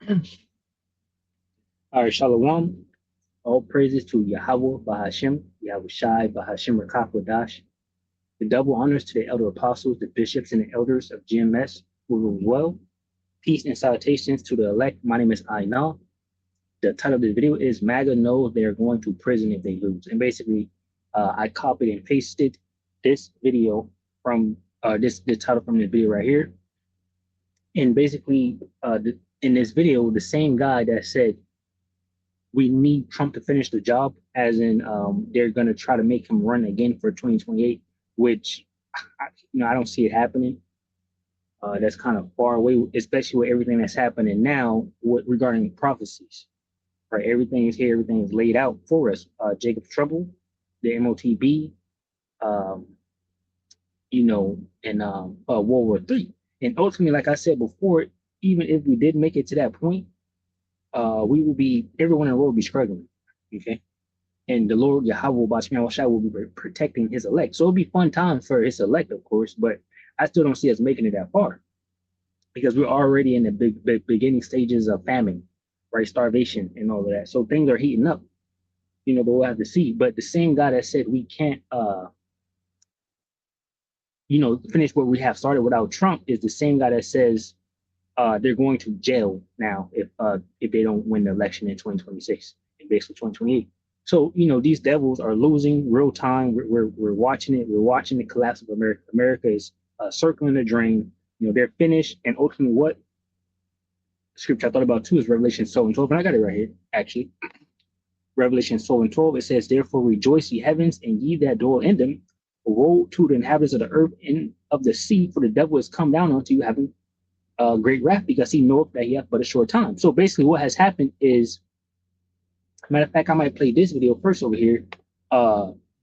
All right, Shalom. All praises to Yahweh Bahashem, Yahweh Shai Bahashem Rakakwadash. The double honors to the elder apostles, the bishops, and the elders of GMS who rule well. Peace and salutations to the elect. My name is Aina. The title of the video is Maga knows they're going to prison if they lose. And basically, I copied and pasted this video from the title from this video right here. And basically, in this video, the same guy that said we need Trump to finish the job, as in they're going to try to make him run again for 2028, which I don't see it happening. That's kind of far away, especially with everything that's happening now regarding prophecies. Right, everything is here, everything is laid out for us. Jacob's trouble, the MOTB, um, and World War III. And ultimately, like I said before, even if we did make it to that point, everyone in the world will be struggling. Okay. And the Lord Yahweh Bashmi will be protecting his elect. So it'll be fun times for his elect, of course, but I still don't see us making it that far because we're already in the big beginning stages of famine, right? Starvation and all of that. So things are heating up, but we'll have to see. But the same guy that said we can't finish what we have started without Trump is the same guy that says they're going to jail now if they don't win the election in 2026 and basically 2028. So these devils are losing real time. We're watching it. We're watching the collapse of America. America is circling the drain. They're finished, and ultimately, what scripture I thought about too is Revelation 12 and 12, and I got it right here actually. Revelation 12 and 12. It says, "Therefore rejoice, ye heavens, and ye that dwell in them. Woe to the inhabitants of the earth and of the sea, for the devil has come down unto you, having great wrath, because he knoweth that he hath but a short time." So basically, what has happened is, matter of fact, I might play this video first over here.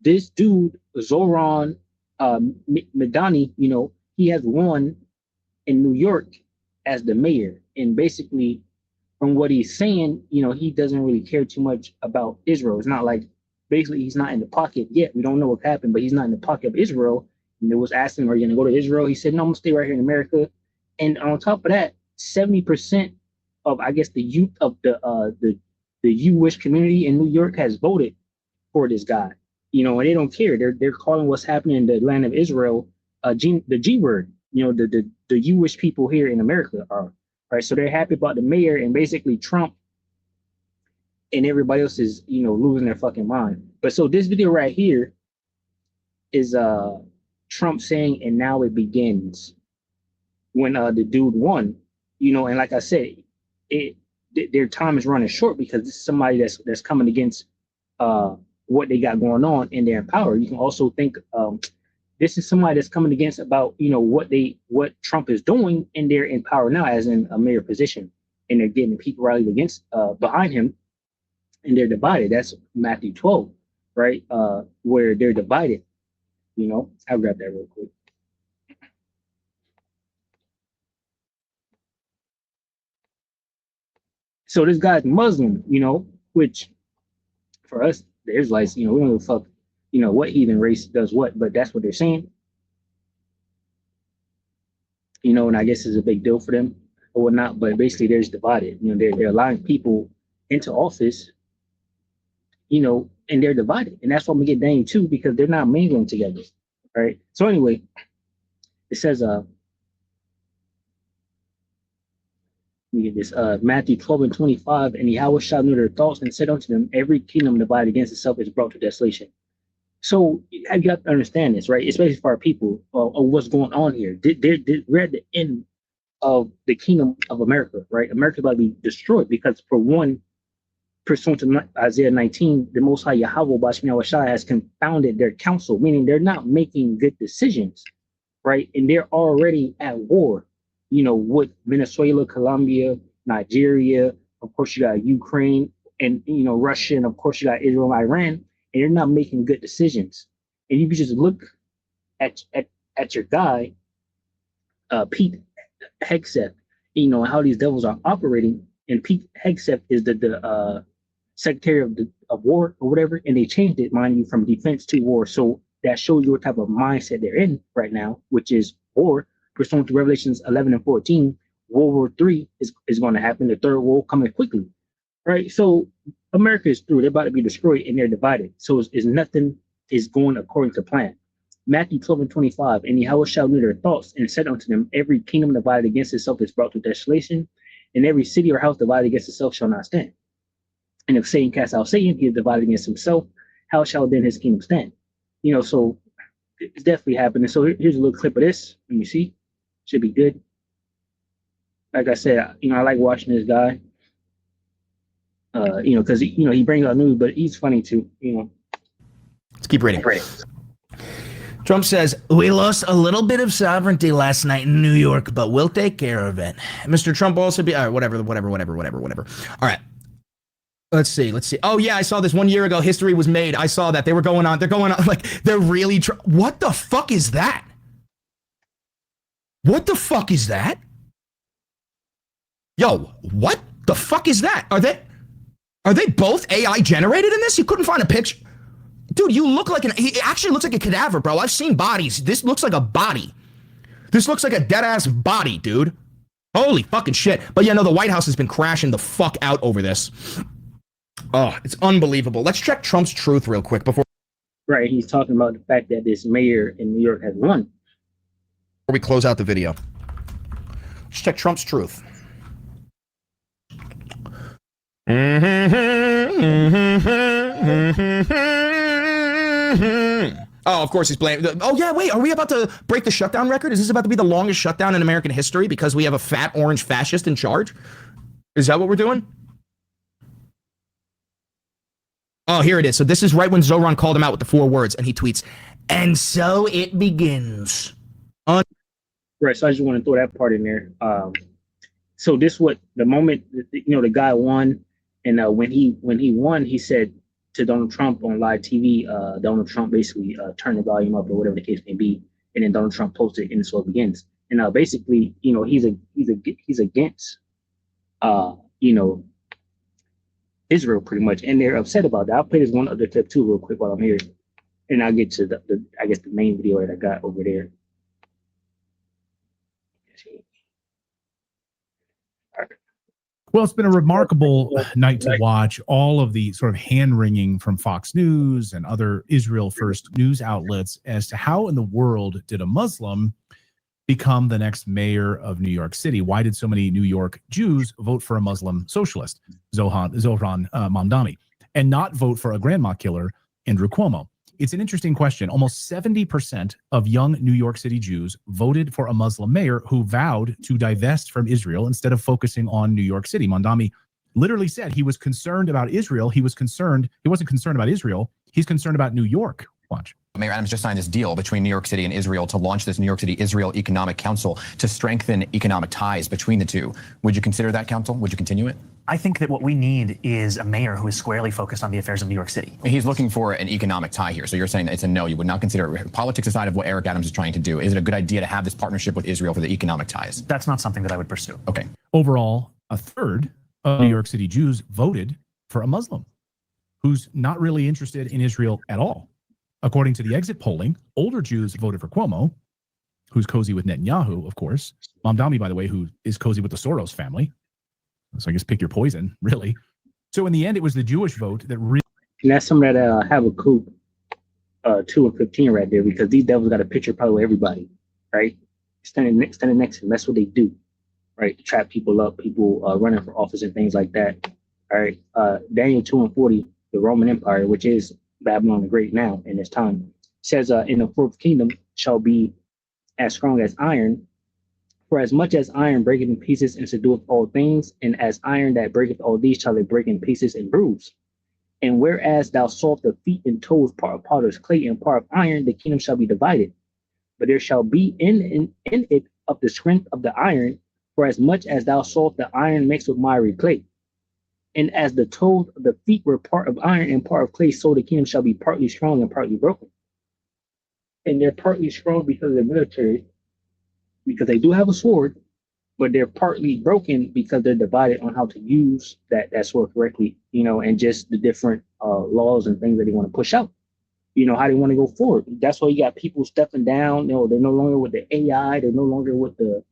This dude, Zoran Madani, he has won in New York as the mayor. And basically, from what he's saying, he doesn't really care too much about Israel. It's not like, basically, he's not in the pocket yet. We don't know what happened, but he's not in the pocket of Israel. And it was asking, are you going to go to Israel? He said, no, I'm going to stay right here in America. And on top of that, 70% of, I guess, the youth of the Jewish community in New York has voted for this guy. And they don't care. They're calling what's happening in the land of Israel the G word. The Jewish people here in America are, right. So they're happy about the mayor, and basically Trump and everybody else is losing their fucking mind. But so this video right here is Trump saying, and now it begins, when the dude won, and like I said, their time is running short because this is somebody that's coming against what they got going on, and they're in power. You can also think this is somebody that's coming against about what Trump is doing, and they're in power now as in a mayor position, and they're getting people rallied against behind him, and they're divided. That's Matthew 12, right? Where they're divided. I'll grab that real quick. So this guy's Muslim, which for us, the Israelites, we don't give a fuck, what heathen race does what, but that's what they're saying. And I guess it's a big deal for them or whatnot, but basically they're just divided. They're allowing people into office, and they're divided. And that's why we get Daniel too, because they're not mingling together. Right. So anyway, it says we get this Matthew 12 and 25, and Yahweh shall know their thoughts and said unto them, every kingdom divided against itself is brought to desolation. So you got to understand this, right? Especially for our people, of what's going on here. We're at the end of the kingdom of America, right? America's about to be destroyed because, for one, pursuant to Isaiah 19, the Most High Yahweh Bashmi has confounded their counsel, meaning they're not making good decisions, right? And they're already at war, with Venezuela, Colombia, Nigeria. Of course, you got Ukraine and, Russia, and of course, you got Israel, Iran. And you're not making good decisions. And you can just look at your guy, Pete Hegseth, how these devils are operating. And Pete Hegseth is the Secretary of War or whatever, and they changed it, mind you, from defense to war. So that shows you what type of mindset they're in right now, which is war, pursuant to Revelations 11 and 14. World War III is going to happen. The third world coming quickly, right? So America is through. They're about to be destroyed, and they're divided. So it's nothing is going according to plan. Matthew 12:25, and Yahweh shall know their thoughts, and said unto them, every kingdom divided against itself is brought to desolation, and every city or house divided against itself shall not stand. And if Satan cast out Satan, he is divided against himself. How shall then his kingdom stand? So it's definitely happening. So here's a little clip of this. Let me see. Should be good. Like I said, I like watching this guy. Because he brings out news, but he's funny too. Let's keep reading. Trump says, we lost a little bit of sovereignty last night in New York, but we'll take care of it. Mr. Trump also be, all right, whatever. All right. Let's see. Oh yeah, I saw this 1 year ago. History was made. I saw that. They're going on like they're really, what the fuck is that? What the fuck is that? Yo, what the fuck is that? Are they both AI generated in this? You couldn't find a picture. Dude, you look like he actually looks like a cadaver, bro. I've seen bodies. This looks like a body. This looks like a dead ass body, dude. Holy fucking shit. But yeah, no, the White House has been crashing the fuck out over this. Oh, it's unbelievable. Let's check Trump's truth real quick before. Right, he's talking about the fact that this mayor in New York has won. Before we close out the video, let's check Trump's truth. Oh, of course he's blaming. Oh yeah, wait, are we about to break the shutdown record? Is this about to be the longest shutdown in American history because we have a fat orange fascist in charge? Is that what we're doing? Oh, here it is. So this is right when Zoran called him out with the 4 words, and he tweets, and so it begins. Right, so I just want to throw that part in there. So this what the moment the guy won, and when he won, he said to Donald Trump on live TV, Donald Trump basically turned the volume up or whatever the case may be, and then Donald Trump posted, and so it begins. And basically, he's against Israel pretty much, and they're upset about that. I'll play this one other clip too real quick while I'm here, and I'll get to the main video that I got over there. Well, it's been a remarkable night to watch all of the sort of hand-wringing from Fox News and other Israel-first news outlets as to how in the world did a Muslim become the next mayor of New York City? Why did so many New York Jews vote for a Muslim socialist, Zohran Mamdani, and not vote for a grandma killer, Andrew Cuomo? It's an interesting question. Almost 70% of young New York City Jews voted for a Muslim mayor who vowed to divest from Israel instead of focusing on New York City. Mamdani literally said he was concerned about Israel. He wasn't concerned about Israel. He's concerned about New York. Watch. Mayor Adams just signed this deal between New York City and Israel to launch this New York City-Israel Economic Council to strengthen economic ties between the two. Would you consider that council? Would you continue it? I think that what we need is a mayor who is squarely focused on the affairs of New York City. He's looking for an economic tie here. So you're saying it's a no. You would not consider it. Politics aside of what Eric Adams is trying to do, is it a good idea to have this partnership with Israel for the economic ties? That's not something that I would pursue. Okay. Overall, a third of New York City Jews voted for a Muslim who's not really interested in Israel at all. According to the exit polling, older Jews voted for Cuomo, who's cozy with Netanyahu, of course. Mamdani, by the way, who is cozy with the Soros family. So I guess pick your poison, really. So in the end, it was the Jewish vote that really. And that's some that have a coup 2 and 15 right there, because these devils got a picture probably with everybody, right? Standing next to them. That's what they do, right? To trap people up, people running for office and things like that. All right. Daniel 2 and 40, the Roman Empire, which is Babylon the Great now in this time, says in the 4th kingdom shall be as strong as iron, for as much as iron breaketh in pieces and subdueth all things, and as iron that breaketh all these shall it break in pieces and bruise. And whereas thou sawest the feet and toes, part of potter's clay and part of iron, the kingdom shall be divided. But there shall be in it of the strength of the iron, for as much as thou sawest the iron mixed with miry clay. And as the toes of the feet were part of iron and part of clay, so the kingdom shall be partly strong and partly broken. And they're partly strong because of the military, because they do have a sword, but they're partly broken because they're divided on how to use that sword correctly, and just the different laws and things that they want to push out, how they want to go forward. That's why you got people stepping down. They're no longer with the AI. They're no longer with the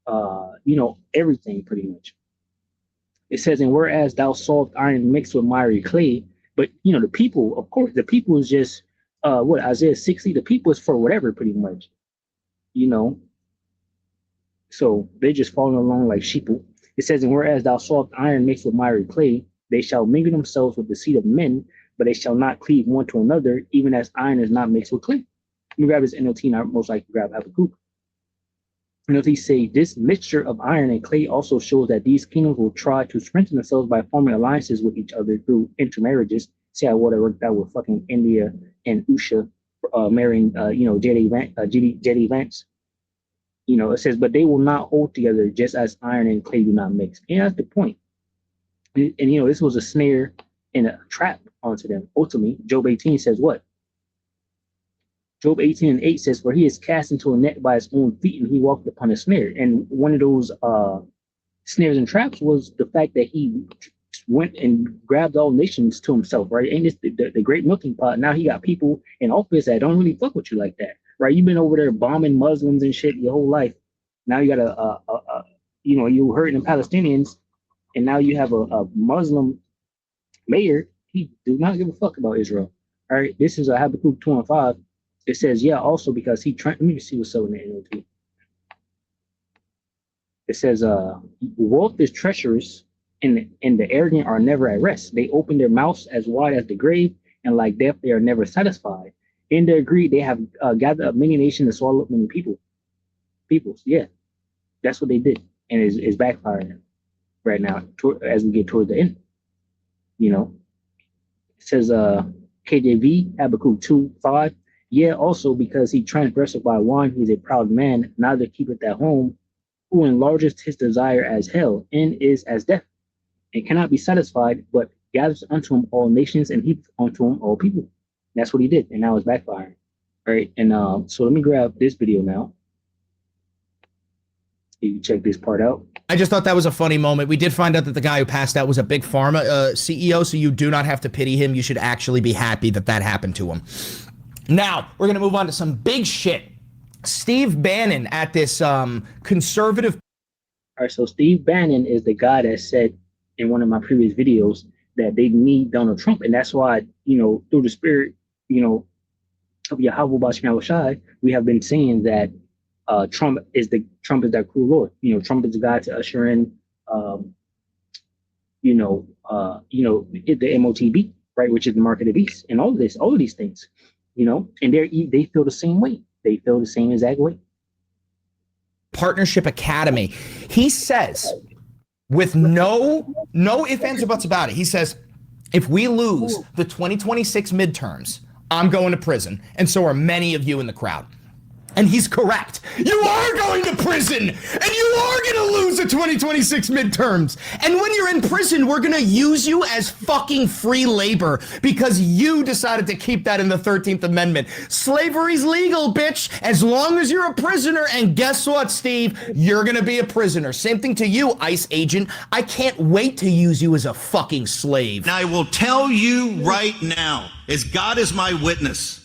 everything pretty much. It says, and whereas thou sawest iron mixed with miry clay, but the people, of course, the people is just what Isaiah 60, the people is for whatever pretty much, you know. So they're just following along like sheeple. It says, and whereas thou sawest iron mixed with miry clay, they shall mingle themselves with the seed of men, but they shall not cleave one to another, even as iron is not mixed with clay. Let me grab this NLT, and I most likely grab Habakkuk. NLT say, this mixture of iron and clay also shows that these kingdoms will try to strengthen themselves by forming alliances with each other through intermarriages. See how what I worked out with fucking India and Usha marrying, J.D. Vance. It says, but they will not hold together just as iron and clay do not mix. And that's the point. And this was a snare and a trap onto them. Ultimately, Job 18 says what? Job 18:8 says, for he is cast into a net by his own feet, and he walked upon a snare. And one of those snares and traps was the fact that he went and grabbed all nations to himself, right? And it's the great melting pot. Now he got people in office that don't really fuck with you like that, right? You've been over there bombing Muslims and shit your whole life. Now you got you hurting the Palestinians, and now you have a Muslim mayor. He do not give a fuck about Israel. All right, this is a Habakkuk 2:5. It says, yeah, also because he let me see what's up in the NLT. It says, wealth is treacherous, and the arrogant are never at rest. They open their mouths as wide as the grave, and like death, they are never satisfied. In their greed, they have gathered up many nations and swallowed up many peoples. Yeah, that's what they did, and it's backfiring right now as we get toward the end. It says, KJV, Habakkuk 2:5. Yeah, also because he transgresseth by wine, he is a proud man, neither keepeth at home, who enlargeth his desire as hell, and is as death, and cannot be satisfied, but gathers unto him all nations, and heapeth unto him all people. That's what he did, and now it's backfiring. All right, and so let me grab this video now. You can check this part out. I just thought that was a funny moment. We did find out that the guy who passed out was a big pharma CEO, so you do not have to pity him. You should actually be happy that that happened to him. Now, we're going to move on to some big shit. Steve Bannon at this conservative. All right, so Steve Bannon is the guy that said in one of my previous videos that they need Donald Trump. And that's why, through the spirit, of Yahweh Bashim Shai, we have been saying that Trump is that cruel Lord. Trump is the guy to usher in, the MOTB, right, which is the market of the beast, and all of these things. And they feel the same way. They feel the same exact way. Partnership Academy. He says, with no ifs, ands, or buts about it, he says, if we lose the 2026 midterms, I'm going to prison. And so are many of you in the crowd. And he's correct. You are going to prison, and you are going to lose the 2026 midterms. And when you're in prison, we're going to use you as fucking free labor because you decided to keep that in the 13th Amendment. Slavery's legal, bitch, as long as you're a prisoner. And guess what, Steve? You're going to be a prisoner. Same thing to you, ICE agent. I can't wait to use you as a fucking slave. Now, I will tell you right now, as God is my witness,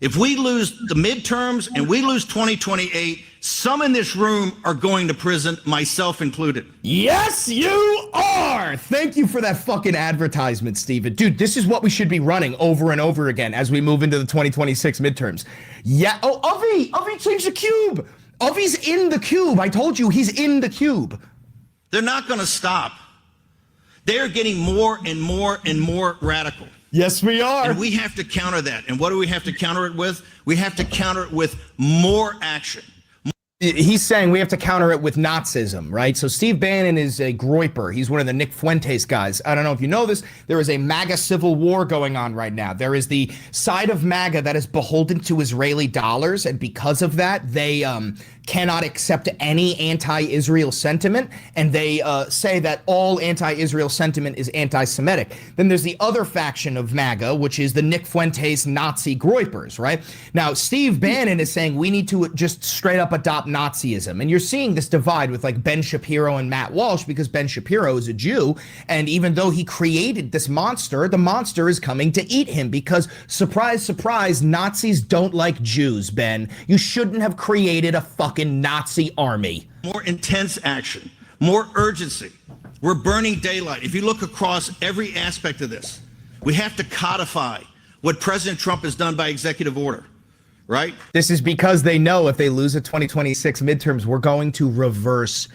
if we lose the midterms and we lose 2028, some in this room are going to prison, myself included. Yes, you are. Thank you for that fucking advertisement, Steven. Dude, this is what we should be running over and over again as we move into the 2026 midterms. Yeah. Oh, Avi changed the cube. Avi's in the cube. I told you he's in the cube. They're not going to stop. They're getting more and more and more radical. Yes, we are. And we have to counter that. And what do we have to counter it with? We have to counter it with more action. He's saying we have to counter it with Nazism, right? So Steve Bannon is a groyper. He's one of the Nick Fuentes guys. I don't know if you know this. There is a MAGA civil war going on right now. There is the side of MAGA that is beholden to Israeli dollars. And because of that, they cannot accept any anti-Israel sentiment. And they say that all anti-Israel sentiment is anti-Semitic. Then there's the other faction of MAGA, which is the Nick Fuentes Nazi groypers, right? Now, Steve Bannon is saying we need to just straight up adopt Nazism. And you're seeing this divide with like Ben Shapiro and Matt Walsh because Ben Shapiro is a Jew. And even though he created this monster, the monster is coming to eat him because, surprise, surprise, Nazis don't like Jews, Ben. You shouldn't have created a fucking fucking Nazi army. More intense action, more urgency. We're burning daylight. If you look across every aspect of this, we have to codify what President Trump has done by executive order, right? This is because they know if they lose the 2026 midterms, we're going to reverse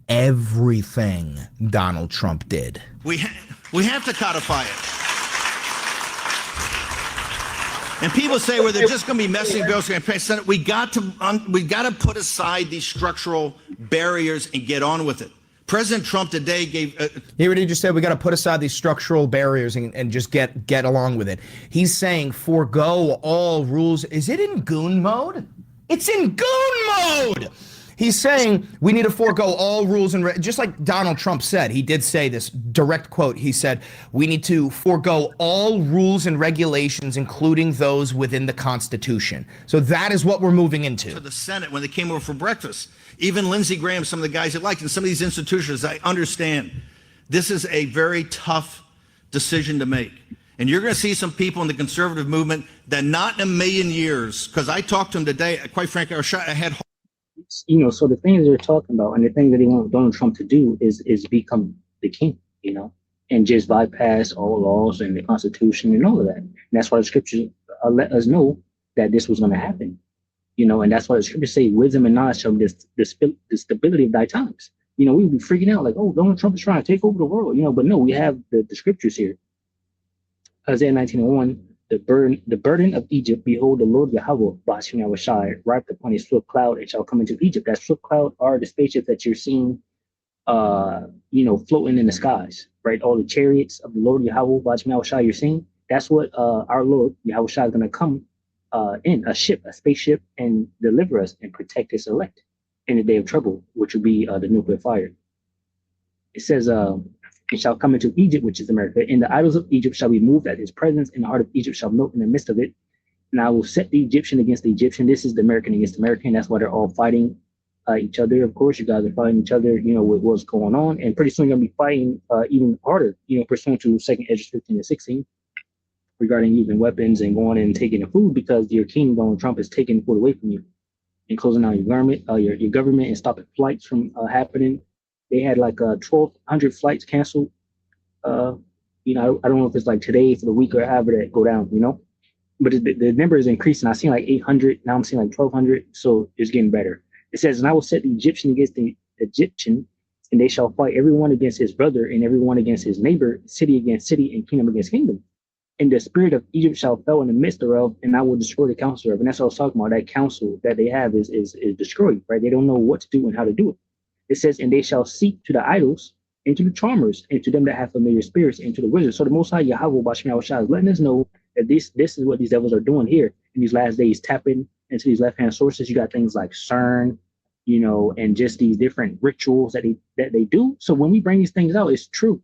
everything Donald Trump did. We have to codify it. And people say, well, they're just going to be messing bills. Senate. We got to put aside these structural barriers and get on with it. President Trump today gave. He already just said we got to put aside these structural barriers and just get along with it. He's saying forego all rules. Is it in goon mode? It's in goon mode. He's saying we need to forego all rules and just like Donald Trump said, he did say this direct quote. He said, we need to forego all rules and regulations, including those within the Constitution. So that is what we're moving into. To the Senate when they came over for breakfast, even Lindsey Graham, some of the guys that liked, and some of these institutions, I understand this is a very tough decision to make. And you're going to see some people in the conservative movement that not in a million years, because I talked to them today, quite frankly, I had. So the things they're talking about and the things that they want Donald Trump to do is become the king, and just bypass all laws and the Constitution and all of that. And that's why the scriptures let us know that this was going to happen, and that's why the scriptures say wisdom and knowledge shall be the stability of thy times. We would be freaking out like, oh, Donald Trump is trying to take over the world, but no, we have the scriptures here. Isaiah 19:1. The burden of Egypt, behold, the Lord Yahweh, Bashim Yahushai, arrived upon a swift cloud and shall come into Egypt. That swift cloud are the spaceships that you're seeing, floating in the skies, right? All the chariots of the Lord Yahweh, Bashim Yahushai, you're seeing. That's what our Lord Yahushai is going to come in a spaceship, and deliver us and protect his elect in the day of trouble, which will be the nuclear fire. It says, it shall come into Egypt, which is America, and the idols of Egypt shall be moved at his presence, and the heart of Egypt shall melt in the midst of it. And I will set the Egyptian against the Egyptian. This is the American against American. That's why they're all fighting each other. Of course, you guys are fighting each other, with what's going on. And pretty soon you're going to be fighting even harder, pursuant to 2 Ezra 15 and 16, regarding using weapons and going and taking the food, because your king, Donald Trump, is taking food away from you and closing down your government and stopping flights from happening. They had like 1,200 flights canceled. I don't know if it's like today for the week or however that go down, but the number is increasing. I've seen like 800. Now I'm seeing like 1,200. So it's getting better. It says, and I will set the Egyptian against the Egyptian, and they shall fight everyone against his brother and everyone against his neighbor, city against city and kingdom against kingdom. And the spirit of Egypt shall fall in the midst thereof, and I will destroy the counsel thereof. And that's what I was talking about. That counsel that they have is destroyed, right? They don't know what to do and how to do it. It says, and they shall seek to the idols and to the charmers and to them that have familiar spirits and to the wizards. So the Most High Yahweh Bashim Yahushua is letting us know that this is what these devils are doing here in these last days, tapping into these left-hand sources. You got things like CERN, and just these different rituals that they do. So when we bring these things out, it's true,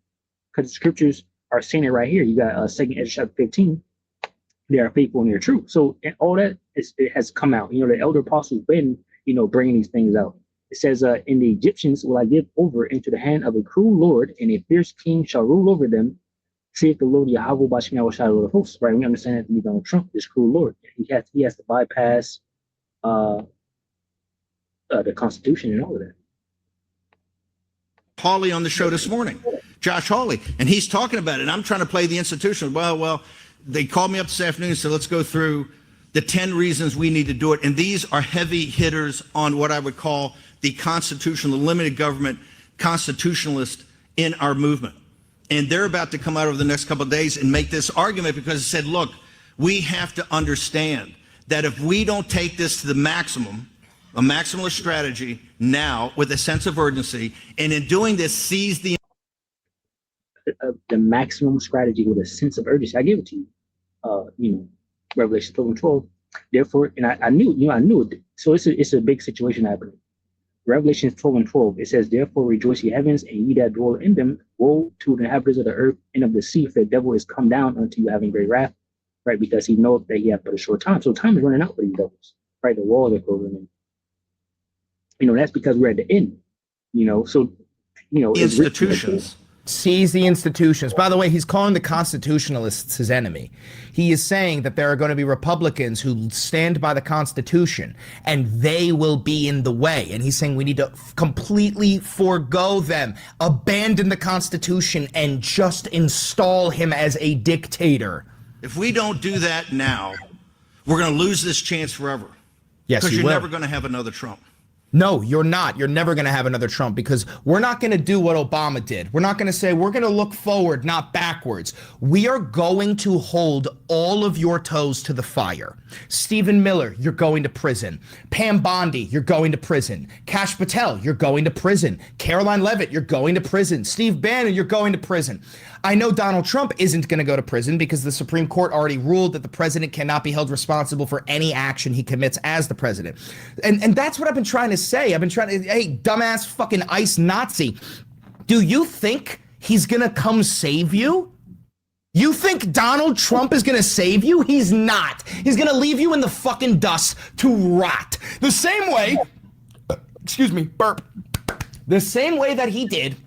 because the scriptures are saying it right here. You got 2 Ezra 15. They are faithful and they're true. So and all that it has come out. The elder apostles been bringing these things out. It says, in the Egyptians will I give over into the hand of a cruel Lord, and a fierce king shall rule over them, saith the Lord Yahweh Bashim Yahushua, Lord of hosts. Right? We understand that to be Donald Trump, this cruel Lord. He has to bypass the Constitution and all of that. Hawley on the show this morning, Josh Hawley, and he's talking about it. And I'm trying to play the institutional. Well, they called me up this afternoon and said, let's go through the 10 reasons we need to do it. And these are heavy hitters on what I would call the constitutional, limited government constitutionalist in our movement. And they're about to come out over the next couple of days and make this argument, because it said, look, we have to understand that if we don't take this to the maximum, a maximalist strategy now with a sense of urgency, and in doing this, seize the maximum strategy with a sense of urgency. I give it to you. Revelation 12:12. Therefore, and I knew it. So it's a big situation happening. Revelation 12:12. It says, therefore rejoice ye heavens, and ye that dwell in them. Woe to the inhabitants of the earth and of the sea, for the devil is come down unto you having great wrath, right? Because he knoweth that he hath but a short time. So time is running out for these devils, right? The walls are closing in. That's because we're at the end. So institutions Seize the institutions. By the way, he's calling the constitutionalists his enemy. He is saying that there are going to be Republicans who stand by the Constitution and they will be in the way. And he's saying we need to completely forego them, abandon the Constitution, and just install him as a dictator. If we don't do that now, we're going to lose this chance forever. Yes, because you you're will. never going to have another Trump. No, you're not. You're never going to have another Trump, because we're not going to do what Obama did. We're not going to say we're going to look forward, not backwards. We are going to hold all of your toes to the fire. Stephen Miller, you're going to prison. Pam Bondi, you're going to prison. Kash Patel, you're going to prison. Caroline Levitt, you're going to prison. Steve Bannon, you're going to prison. I know Donald Trump isn't going to go to prison because the Supreme Court already ruled that the president cannot be held responsible for any action he commits as the president. And that's what I've been trying to say. I've been trying to, hey, dumbass fucking ICE Nazi, do you think he's going to come save you? You think Donald Trump is going to save you? He's not. He's going to leave you in the fucking dust to rot. The same way, excuse me, burp. The same way that he did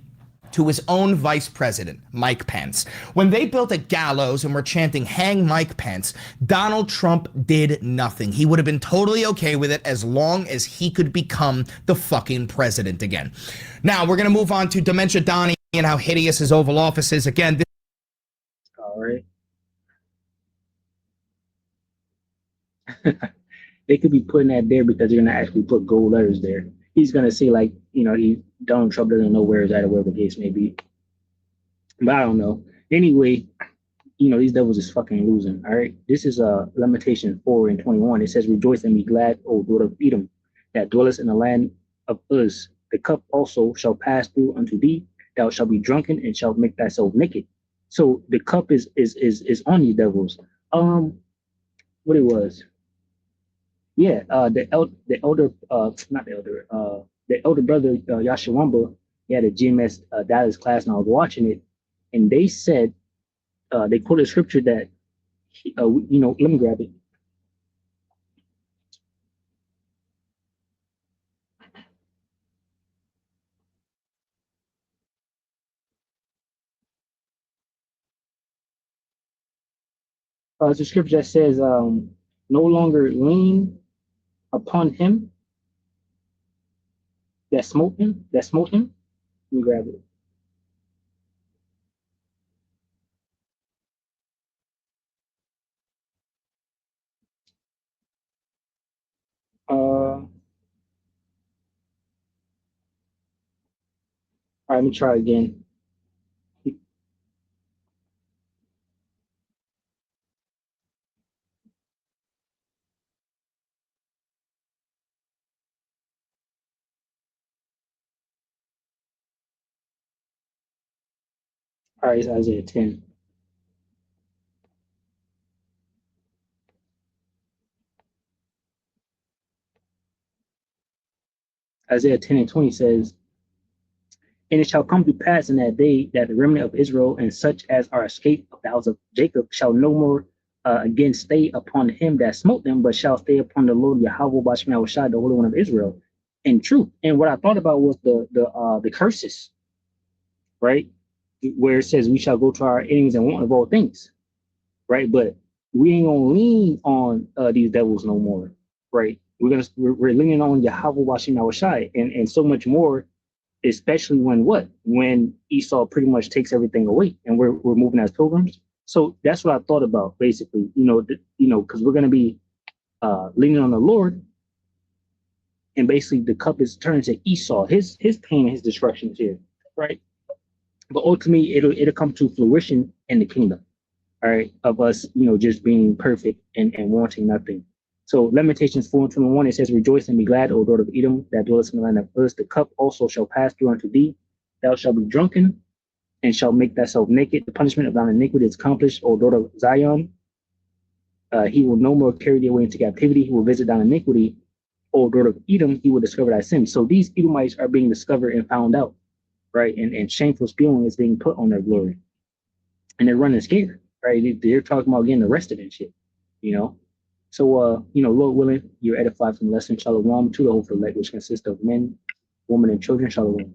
to his own vice president, Mike Pence. When they built a gallows and were chanting, hang Mike Pence, Donald Trump did nothing. He would have been totally okay with it as long as he could become the fucking president again. Now, we're going to move on to Dementia Donnie and how hideous his Oval Office is. Again, all right. They could be putting that there because they're going to actually put gold letters there. He's going to say, like, you know, Donald Trump doesn't know where it's at or whatever the case may be. But I don't know. Anyway, you know, these devils is fucking losing. All right. This is Lamentations 4:21. It says, rejoice and be glad, O daughter of Edom, that dwellest in the land of Uz. The cup also shall pass through unto thee. Thou shalt be drunken and shalt make thyself naked. So the cup is on these devils. What it was. Yeah, the elder brother Yashawamba, he had a GMS Dallas class, and I was watching it, and they said they quoted a scripture that you know, let me grab it. It's a scripture that says, no longer lean upon him that smote him. Let me grab it. All right, let me try again. All right, it's Isaiah 10. Isaiah 10:20 says, and it shall come to pass in that day that the remnant of Israel and such as are escaped of the house of Jacob shall no more again stay upon him that smote them, but shall stay upon the Lord Yahweh Bashmi Awashai, the Holy One of Israel, in truth. And what I thought about was the curses, right? Where it says we shall go to our enemies and want of all things, right? But we ain't gonna lean on these devils no more, right? We're leaning on Yahweh Bashmi Awashai, and so much more. Especially when Esau pretty much takes everything away and we're moving as pilgrims. So that's what I thought about, basically, because we're going to be leaning on the Lord, and basically the cup is turned to Esau, his pain and his destruction is here, right? But ultimately it'll come to fruition in the kingdom, all right, of us, just being perfect and wanting nothing. So Lamentations 4:21, it says, rejoice and be glad, O daughter of Edom, that dwellest in the land of Uz. The cup also shall pass through unto thee. Thou shalt be drunken and shalt make thyself naked. The punishment of thine iniquity is accomplished, O daughter of Zion. He will no more carry thee away into captivity. He will visit thine iniquity. O daughter of Edom, he will discover thy sin. So these Edomites are being discovered and found out, right? And shameful spewing is being put on their glory. And they're running scared, right? They're talking about getting arrested and shit, So, Lord willing, you're edified from the lesson. Shalom to the whole elect, which consists of men, women, and children. Shalom.